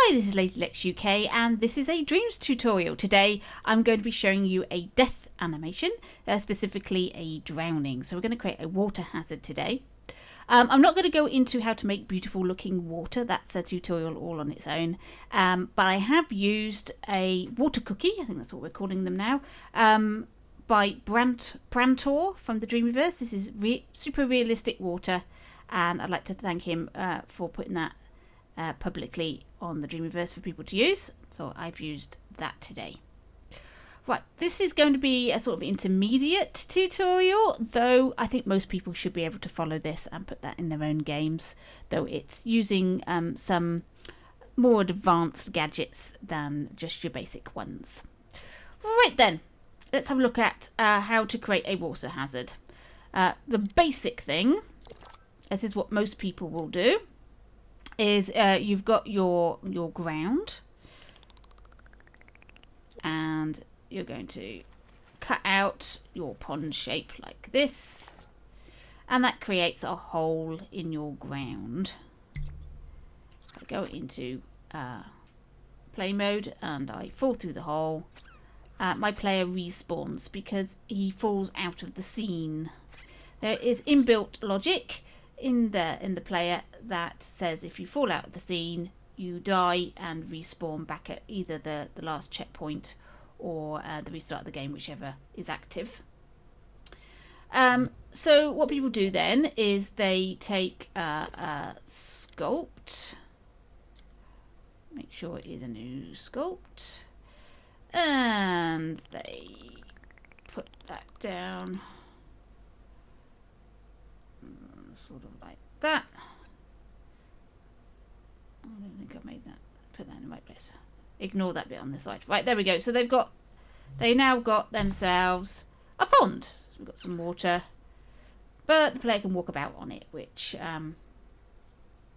Hi, this is Lady Lex UK and this is a Dreams tutorial. Today I'm going to be showing you a death animation, specifically a drowning. So we're going to create a water hazard today. I'm not going to go into how to make beautiful looking water, that's a tutorial all on its own, but I have used a water cookie, I think that's what we're calling them now, by Brantor from the Dreamverse. This is super realistic water, and I'd like to thank him for putting that publicly on the Dreamverse for people to use, so I've used that today. Right, this is going to be a sort of intermediate tutorial, though I think most people should be able to follow this and put that in their own games, though it's using some more advanced gadgets than just your basic ones. Right then, let's have a look at how to create a water hazard. The basic thing, this is what most people will do, is you've got your ground, and you're going to cut out your pond shape like this, and that creates a hole in your ground. I go into play mode and I fall through the hole. My player respawns because he falls out of the scene. There is inbuilt logic in the player that says if you fall out of the scene, you die and respawn back at either the last checkpoint or the restart of the game, whichever is active. So what people do then is they take a sculpt, make sure it is a new sculpt, and they put that down sort of like that. I don't think I've made that, put that in the right place. Ignore that bit on the side. Right, there we go. So they now got themselves a pond. So we've got some water, but the player can walk about on it, which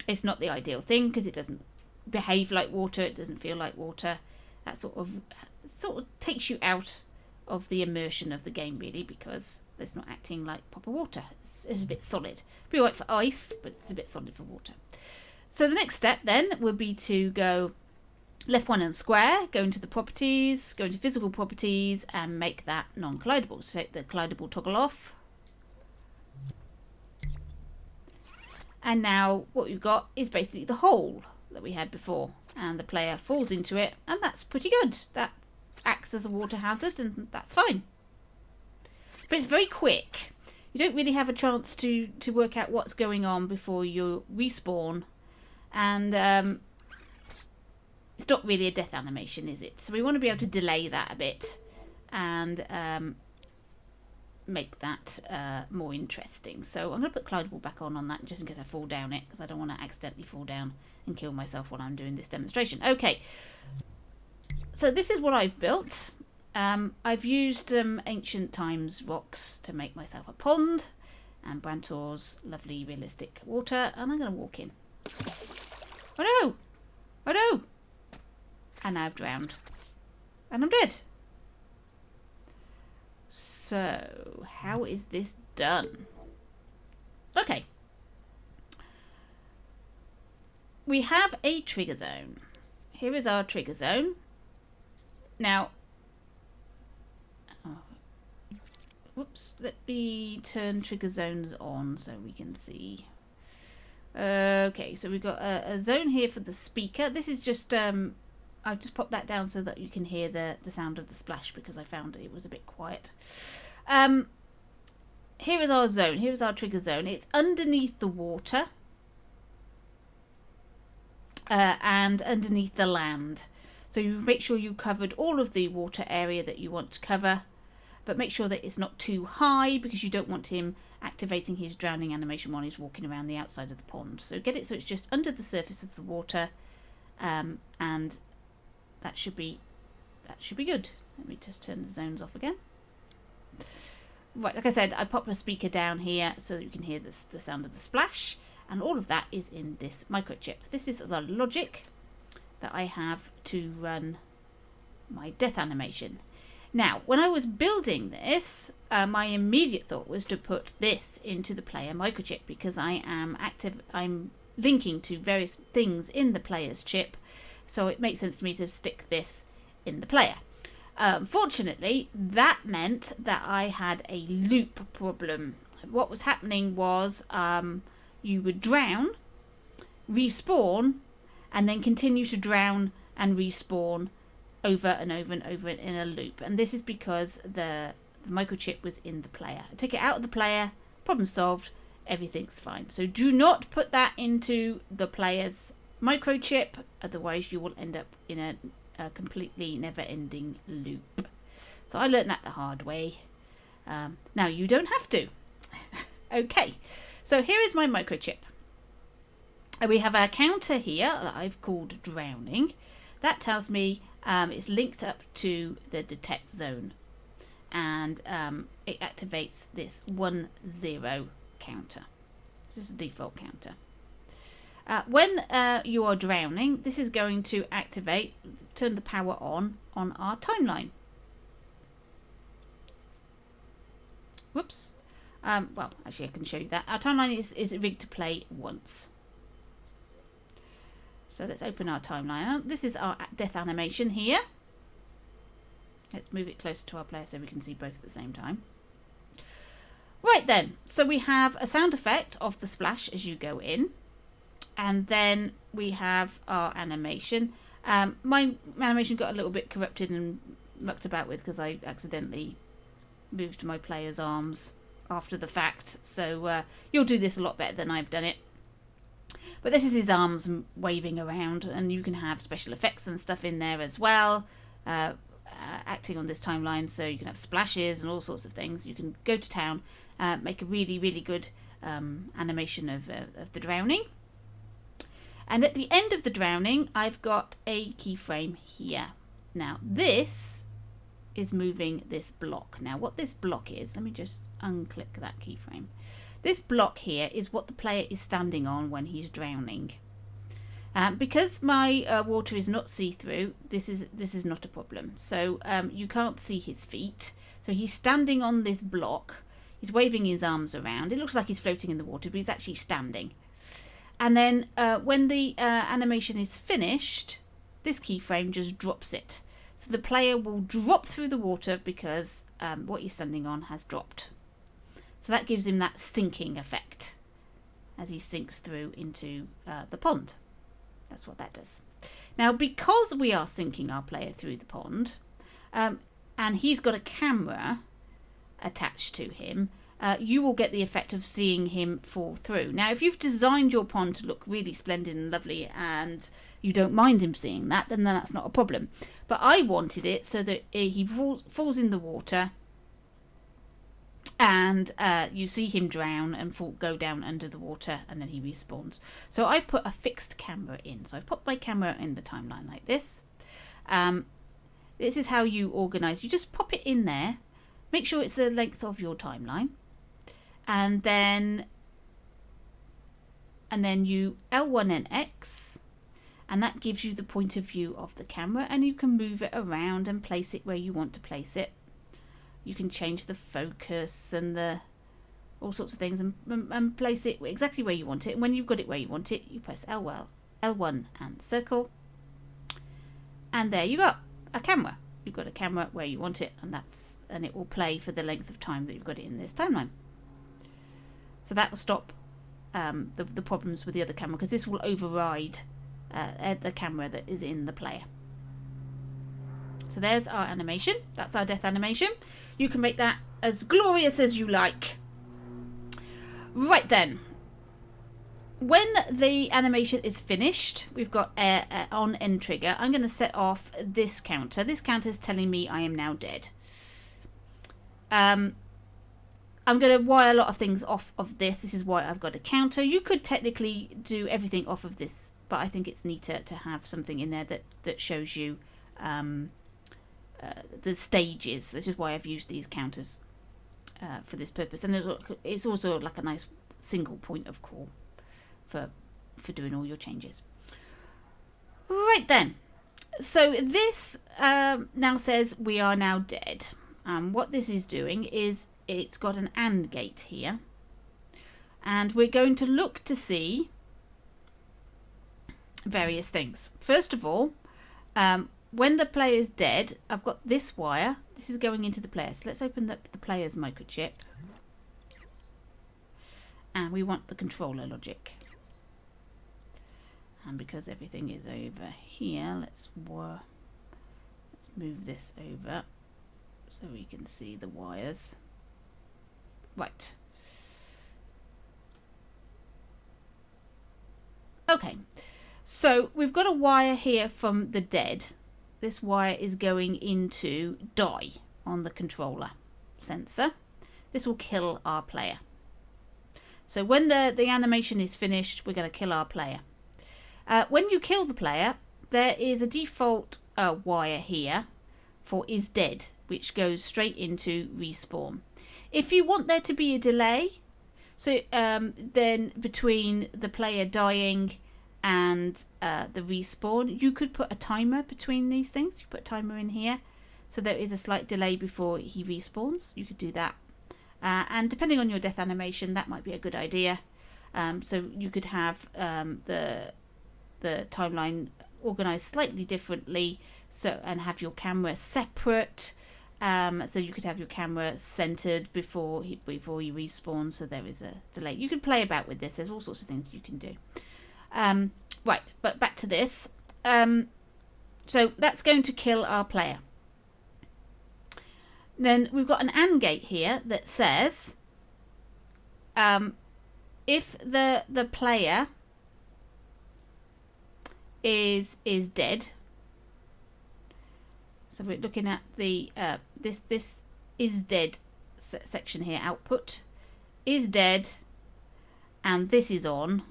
is not the ideal thing because it doesn't behave like water. It doesn't feel like water. That sort of takes you out of the immersion of the game, really, because it's not acting like proper water. It's a bit solid. Be right for ice, but it's a bit solid for water. So the next step then would be to go left one and square, go into the properties, go into physical properties, and make that non-collidable. So take the collidable toggle off. And now what we've got is basically the hole that we had before, and the player falls into it, and that's pretty good. That acts as a water hazard, and that's fine. But it's very quick. You don't really have a chance to work out what's going on before you respawn, and it's not really a death animation, is it? So we want to be able to delay that a bit and make that more interesting. So I'm going to put collidable back on that just in case I fall down it, because I don't want to accidentally fall down and kill myself while I'm doing this demonstration. Okay, so this is what I've built. I've used ancient times rocks to make myself a pond and Brantor's lovely realistic water, and I'm going to walk in. Oh no! Oh no! And now I've drowned. And I'm dead. So, how is this done? Okay. We have a trigger zone. Here is our trigger zone. Now, whoops, let me turn trigger zones on so we can see. Okay, so we've got a zone here for the speaker. This is just, I've just popped that down so that you can hear the sound of the splash, because I found it was a bit quiet. Here is our zone. Here is our trigger zone. It's underneath the water and underneath the land. So you make sure you covered all of the water area that you want to cover, but make sure that it's not too high, because you don't want him activating his drowning animation while he's walking around the outside of the pond. So get it so it's just under the surface of the water, and that should be good. Let me just turn the zones off again. Right, like I said, I popped a speaker down here so that you can hear the sound of the splash, and all of that is in this microchip. This is the logic that I have to run my death animation. Now, when I was building this, my immediate thought was to put this into the player microchip, because I'm linking to various things in the player's chip So it makes sense to me to stick this in the player. Fortunately, that meant that I had a loop problem. What was happening was you would drown, respawn, and then continue to drown and respawn over and over and over in a loop. And this is because the microchip was in the player. I took it out of the player, problem solved, everything's fine. So do not put that into the player's microchip, otherwise you will end up in a completely never-ending loop. So I learned that the hard way. Now you don't have to. Okay, so here is my microchip. We have a counter here that I've called drowning. That tells me it's linked up to the detect zone, and it activates this 1-0 counter. This is a default counter. When you are drowning, this is going to activate, turn the power on our timeline. Whoops. Well, actually I can show you that. Our timeline is rigged to play once. So let's open our timeline. This is our death animation here. Let's move it closer to our player so we can see both at the same time. Right then, so we have a sound effect of the splash as you go in. And then we have our animation. My animation got a little bit corrupted and mucked about with because I accidentally moved my player's arms after the fact. So you'll do this a lot better than I've done it. But this is his arms waving around, and you can have special effects and stuff in there as well, acting on this timeline. So you can have splashes and all sorts of things. You can go to town, make a really, really good animation of the drowning. And at the end of the drowning, I've got a keyframe here. Now, this is moving this block. Now, what this block is, let me just unclick that keyframe. This block here is what the player is standing on when he's drowning. Because my water is not see-through, this is not a problem. So you can't see his feet. So he's standing on this block. He's waving his arms around. It looks like he's floating in the water, but he's actually standing. And then when the animation is finished, this keyframe just drops it. So the player will drop through the water because what he's standing on has dropped. So that gives him that sinking effect as he sinks through into the pond. That's what that does. Now, because we are sinking our player through the pond, and he's got a camera attached to him, you will get the effect of seeing him fall through. Now, if you've designed your pond to look really splendid and lovely and you don't mind him seeing that, then that's not a problem. But I wanted it so that he falls in the water and you see him drown and go down under the water, and then he respawns. So I've put a fixed camera in. So I've put my camera in the timeline like this. This is how you organise. You just pop it in there. Make sure it's the length of your timeline. And then you L1 and X, and that gives you the point of view of the camera, and you can move it around and place it where you want to place it. You can change the focus and all sorts of things and place it exactly where you want it. And when you've got it where you want it, you press L1 and circle, and there you go, a camera. You've got a camera where you want it, and it will play for the length of time that you've got it in this timeline. So that will stop the problems with the other camera, because this will override the camera that is in the player. So there's our animation. That's our death animation. You can make that as glorious as you like. Right then. When the animation is finished, we've got on end trigger. I'm going to set off this counter. This counter is telling me I am now dead. I'm going to wire a lot of things off of this. This is why I've got a counter. You could technically do everything off of this, but I think it's neater to have something in there that shows you the stages. This is why I've used these counters for this purpose. And it's also like a nice single point of call for doing all your changes. Right then, so this now says we are now dead. What this is doing is it's got an AND gate here, and we're going to look to see various things. First of all, when the player is dead, I've got this wire. This is going into the player. So let's open the player's microchip. And we want the controller logic. And because everything is over here, let's move this over so we can see the wires. Right. Okay, so we've got a wire here from the dead. This wire is going into die on the controller sensor. This will kill our player. So when the animation is finished, we're going to kill our player. When you kill the player, there is a default wire here for is dead, which goes straight into respawn. If you want there to be a delay, so then between the player dying and the respawn, you could put a timer between these things. You put a timer in here, so there is a slight delay before he respawns. You could do that. And depending on your death animation, that might be a good idea. So you could have the timeline organized slightly differently, so and have your camera separate. So you could have your camera centered before he respawns, so there is a delay. You can play about with this. There's all sorts of things you can do. Right, but back to this. So that's going to kill our player. Then we've got an AND gate here that says if the player is dead. So we're looking at the this is dead section here. Output is dead, and this is on.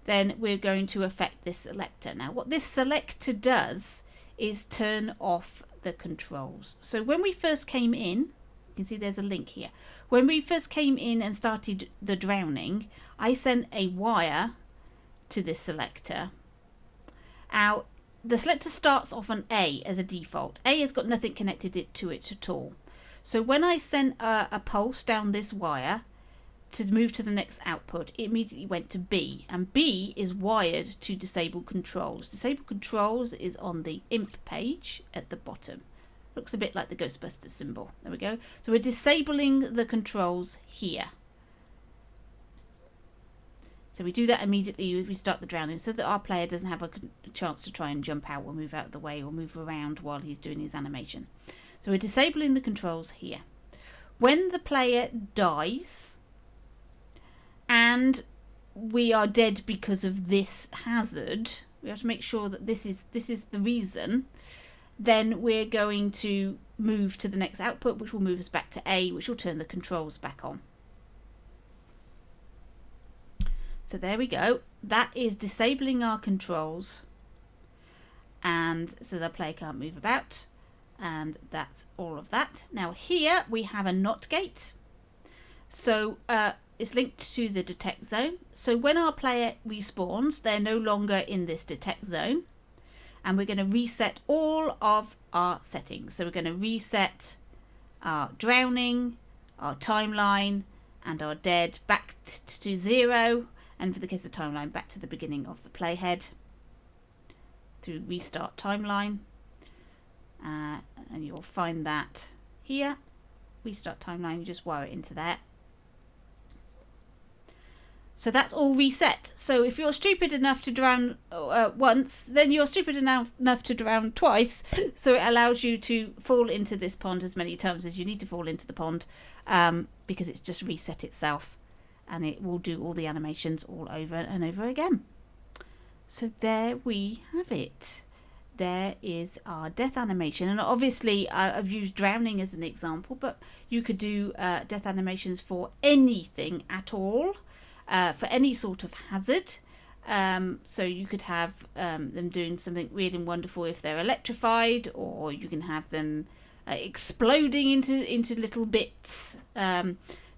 Then we're going to affect this selector. Now, what this selector does is turn off the controls. So when we first came in, you can see there's a link here. When we first came in and started the drowning, I sent a wire to this selector. Now, the selector starts off on A as a default. A has got nothing connected to it at all. So when I sent a pulse down this wire to move to the next output, it immediately went to B, and B is wired to disable controls. Disable controls is on the imp page at the bottom. Looks a bit like the Ghostbusters symbol. There we go. So we're disabling the controls here. So we do that immediately if we start the drowning, so that our player doesn't have a chance to try and jump out or move out of the way or move around while he's doing his animation. So we're disabling the controls here. When the player dies and we are dead because of this hazard, we have to make sure that this is the reason. Then we're going to move to the next output, which will move us back to A, which will turn the controls back on. So there we go. That is disabling our controls, and so the player can't move about, and that's all of that. Now here we have a NOT gate. So it's linked to the detect zone. So when our player respawns, they're no longer in this detect zone, and we're going to reset all of our settings. So we're going to reset our drowning, our timeline, and our dead back to 0. And for the case of timeline, back to the beginning of the playhead through restart timeline. And you'll find that here. Restart timeline, you just wire it into there. So that's all reset. So if you're stupid enough to drown once, then you're stupid enough to drown twice. So it allows you to fall into this pond as many times as you need to fall into the pond, because it's just reset itself. And it will do all the animations all over and over again. So there we have it. There is our death animation. And obviously I've used drowning as an example, but you could do death animations for anything at all, for any sort of hazard. So you could have them doing something weird and wonderful if they're electrified, or you can have them exploding into little bits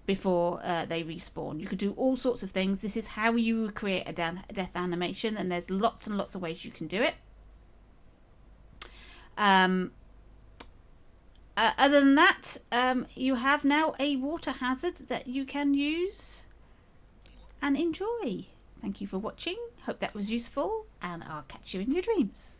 before they respawn. You could do all sorts of things. This is how you create a death animation, and there's lots and lots of ways you can do it. Other than that, you have now a water hazard that you can use and enjoy. Thank you for watching. Hope that was useful, and I'll catch you in your dreams.